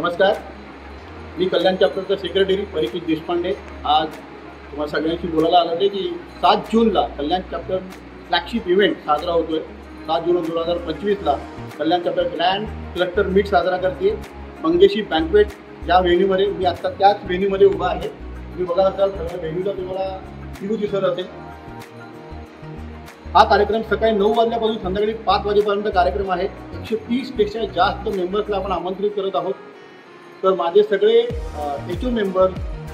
नमस्कार, मी कल्याण चॅप्टरचा सेक्रेटरी परीक्षित देशपांडे। आज तुम्हाला सगळ्यांशी बोलायला आलं आहे की 7 जूनला कल्याण चॅप्टर फ्लॅगशिप इव्हेंट साजरा होतोय। 7 जून 2025ला कल्याण चॅप्टर ग्रँड क्लस्टर मीट साजरा करते मंगेशी बँकवेट या व्हेन्यूमध्ये। मी आता त्याच व्हेन्यूमध्ये उभा आहे। तुम्ही बघा असाल सगळ्या व्हेन्यूला तुम्हाला हिरू दिसत असेल। हा कार्यक्रम सकाळी 9 वाजल्यापासून संध्याकाळी 5 वाजेपर्यंत कार्यक्रम आहे। 130 पेक्षा जास्त मेंबर्सला आपण आमंत्रित करत आहोत। तर माझे सगळे एचओ मेंबर,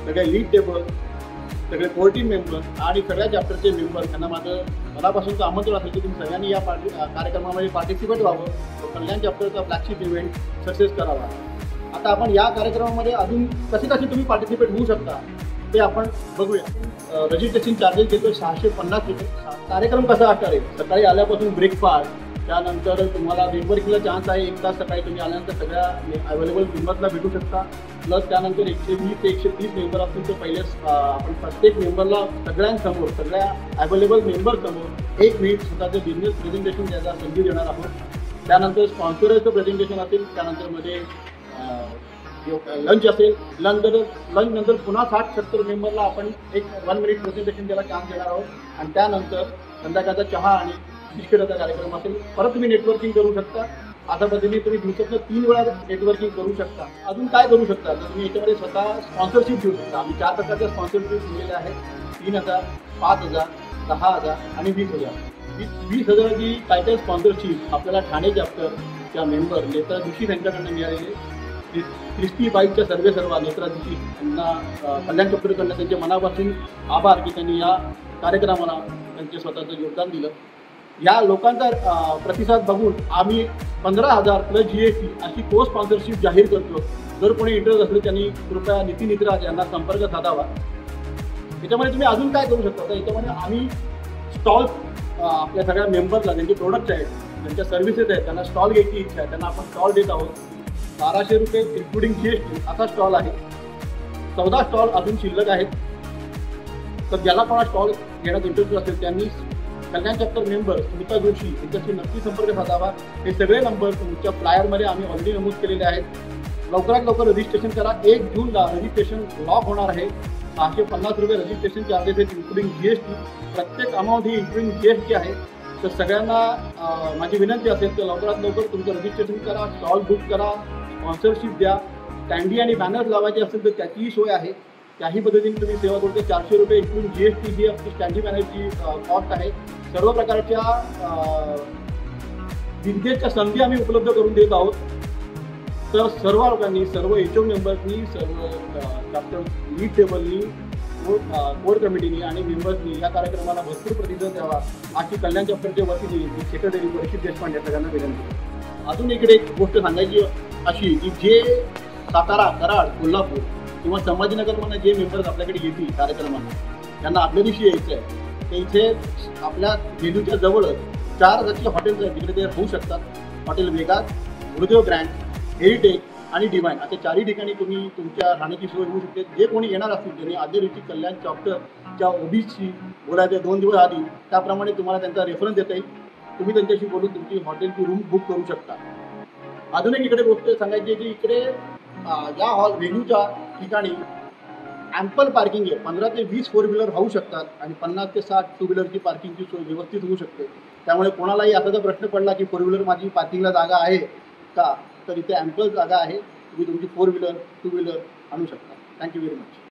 सगळे लीड टेबल, सगळे कोर टीम मेंबर आणि सगळ्या चॅप्टरचे मेंबर यांना माझं मनापासूनचं आमंत्रण असेल की तुम्ही सगळ्यांनी या कार्यक्रमामध्ये पार्टिसिपेट व्हावं, कल्याण चॅप्टरचा फ्लॅगशिप इव्हेंट सक्सेस करावा। आता आपण या कार्यक्रमामध्ये अजून कसे तुम्ही पार्टिसिपेट होऊ शकता ते आपण बघूया। रजिस्ट्रेशन चार्जेस घेतो 650 रुपये। कार्यक्रम कसा असणार आहे, सकाळी आल्यापासून ब्रेकफास्ट, त्यानंतर तुम्हाला नेटवर्किंगला चान्स आहे। 1 तास सकाळी तुम्ही आल्यानंतर सगळ्या अवेलेबल मेंबर्सला भेटू शकता। प्लस त्यानंतर 120 ते 130 मेंबर असतील तर पहिले आपण प्रत्येक मेंबरला सगळ्यांसमोर, सगळ्या अवेलेबल मेंबरसमोर 1 मिनिट स्वतःचं बिझनेस प्रेझेंटेशन द्यायला संधी देणार आहोत। त्यानंतर स्पॉन्सरचं प्रेझेंटेशन असेल, त्यानंतर मध्ये लंच असेल। लंच नंतर पुन्हा 60-70 मेंबरला आपण एक 1 मिनिट प्रेझेंटेशन द्यायला चान्स देणार आहोत। आणि त्यानंतर संध्याकाळचा चहा आणि बिस्किटाचा कार्यक्रम असेल। परत तुम्ही नेटवर्किंग करू शकता। अशा पद्धतीने तुम्ही दिवसातनं 3 वेळा नेटवर्किंग करू शकता। अजून काय करू शकता तर तुम्ही याच्यामध्ये स्वतः स्पॉन्सरशिप घेऊ शकता। आम्ही 4 प्रकारच्या स्पॉन्सरशिप दिलेल्या आहेत, 3000, 5000, 10000 आणि 20000। 20000ची टायटल स्पॉन्सरशिप आपल्याला ठाणे चॅप्टरच्या मेंबर नेत्रा जोशी यांच्याकडनं मिळालेली। क्रिस्पी बाईकच्या सर्वा नेत्रा जोशी यांना कल्याण चॅप्टरकडनं त्यांच्या मनापासून आभार की त्यांनी या कार्यक्रमाला त्यांचे स्वतःचं योगदान दिलं। या लोकांचा प्रतिसाद बघून आम्ही 15,000 प्लस GST अशी को स्पॉन्सरशिप जाहीर करतो। जर कोणी इंटरेस्ट असेल त्यांनी कृपया नितीन इतराज यांना संपर्क साधावा। याच्यामध्ये तुम्ही अजून काय करू शकता तर याच्यामध्ये आम्ही स्टॉल आपल्या सगळ्या मेंबरला ज्यांचे प्रोडक्ट्स आहेत, ज्यांच्या सर्व्हिसेस आहेत, त्यांना स्टॉल घ्यायची इच्छा आहे, त्यांना आपण स्टॉल देत आहोत। 1200 रुपये इन्क्लुडिंग GST असा स्टॉल आहे। 14 स्टॉल अजून शिल्लक आहेत। तर ज्याला कोणा स्टॉल घेण्यात इंटरेस्ट असेल त्यांनी कल्याण चॅप्टर मेंबर स्मिता जोशी यांच्याशी नक्की संपर्क साधावा। हे सगळे नंबर तुमच्या फ्लायरमध्ये आम्ही ऑलरेडी नमूद केलेले आहेत। लवकरात लवकर रजिस्ट्रेशन करा। 1 जूनला रजिस्ट्रेशन लॉक होणार आहे। 650 रुपये रजिस्ट्रेशन चार्जेस आहेत इन्क्लुडिंग GST। प्रत्येक अमाऊंट ही इन्क्लुडिंग GST आहे। तर सगळ्यांना माझी विनंती असेल तर लवकरात लवकर तुमचं रजिस्ट्रेशन करा, स्टॉल बुक करा, स्पॉन्सरशिप द्या। कॅन्डी आणि बॅनर्स लावायचे असेल तर त्याचीही सोय आहे। त्याही पद्धतीने तुम्ही सेवा करू शकता। 400 रुपये इन्क्लुडिंग GST ही आपली स्टँडी बॅनरची कॉस्ट आहे। सर्व प्रकारच्या बिझनेसच्या संधी आम्ही उपलब्ध करून देत आहोत। तर सर्व लोकांनी, सर्व एचओ मेंबर्सनी, सर्व चॅप्टर लीड टेबलनी, कोर कमिटीनी आणि मेंबर्सनी या कार्यक्रमाला भरपूर प्रतिसाद द्यावा अशी कल्याण चॅप्टरच्या वतीने सेक्रेटरी परीक्षित देशपांडे सगळ्यांना विनंती। अजून इकडे एक गोष्ट सांगायची अशी की जे सातारा, कराड, कोल्हापूर किंवा संभाजीनगरमधून जे मेंबर्स आपल्याकडे येतील कार्यक्रमाला, त्यांना आपल्या दिवशी यायचं आहे, ते इथे आपल्या व्हेन्यूच्या जवळच 4 जाती हॉटेल्स आहेत, तिकडे ते होऊ शकतात। Hotel Vegas, Gurudev grand, heritage आणि डिवाइन अशा 4ही ठिकाणी तुम्ही तुमच्या राहण्याची सोय होऊ शकते। जे कोणी येणार असतील त्यांनी आदल्या दिवशी कल्याण चॅप्टरच्या ओबीसी बोलायचे 2 दिवस आधी, त्याप्रमाणे तुम्हाला त्यांचा रेफरन्स देता येईल। तुम्ही त्यांच्याशी बोलून तुमची हॉटेलची रूम बुक करू शकता। अजून एक इकडे गोष्ट सांगायची की इकडे या हॉल व्हेन्यूच्या ठिकाणी ॲम्पल पार्किंग आहे। 15 ते 20 4 व्हीलर राहू शकतात आणि 50 ते 60 2 व्हीलरची पार्किंगची सोय व्यवस्थित होऊ शकते। त्यामुळे कोणालाही असा जर प्रश्न पडला की 4 व्हीलर माझी पार्किंगला जागा आहे का, तर इथे ॲम्पल जागा आहे। तुम्ही तुमची 4 व्हीलर 2 व्हीलर आणू शकता। Thank you very much.